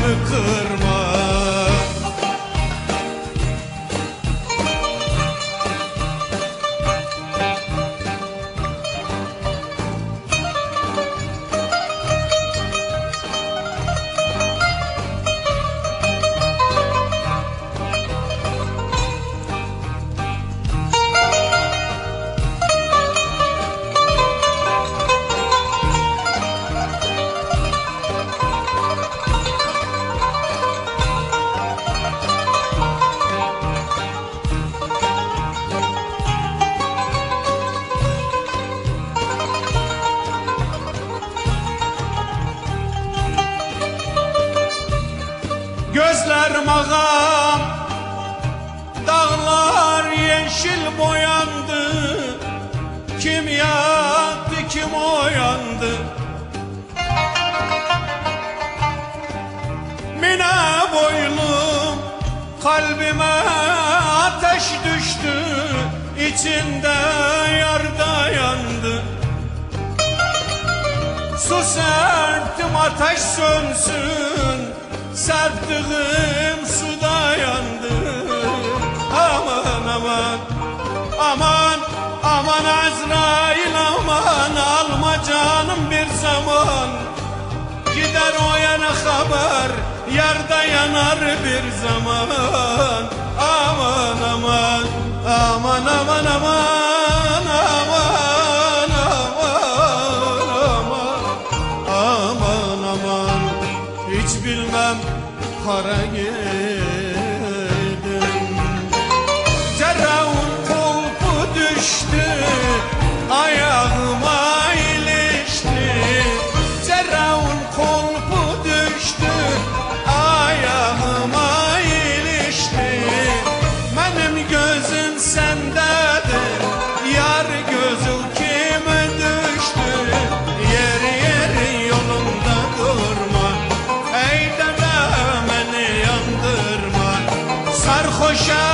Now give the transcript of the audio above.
kalbimi kırma. Gözler mağam, dağlar yeşil boyandı. Kim yattı, kim uyandı? Mine boylum, kalbime ateş düştü. İçinde yarda yandı. Su serptim ateş sönsün, serptiğim suda yandı. Aman aman, aman aman Azrail aman, alma canım bir zaman. Gider o yana haber, yarda yanar bir zaman. Aman aman, aman aman aman, aman aman, aman aman. Hiç bilmem kara giydim. Cerrahın kulpu düştü, ayağıma ilişti. Cerrahın kulpu düştü, ayağıma ilişti. Benim gözüm sendedir, yar gözü kime düştü? Yeri yeri yolunda durma, ey dede beni yandırma. Sarhoşa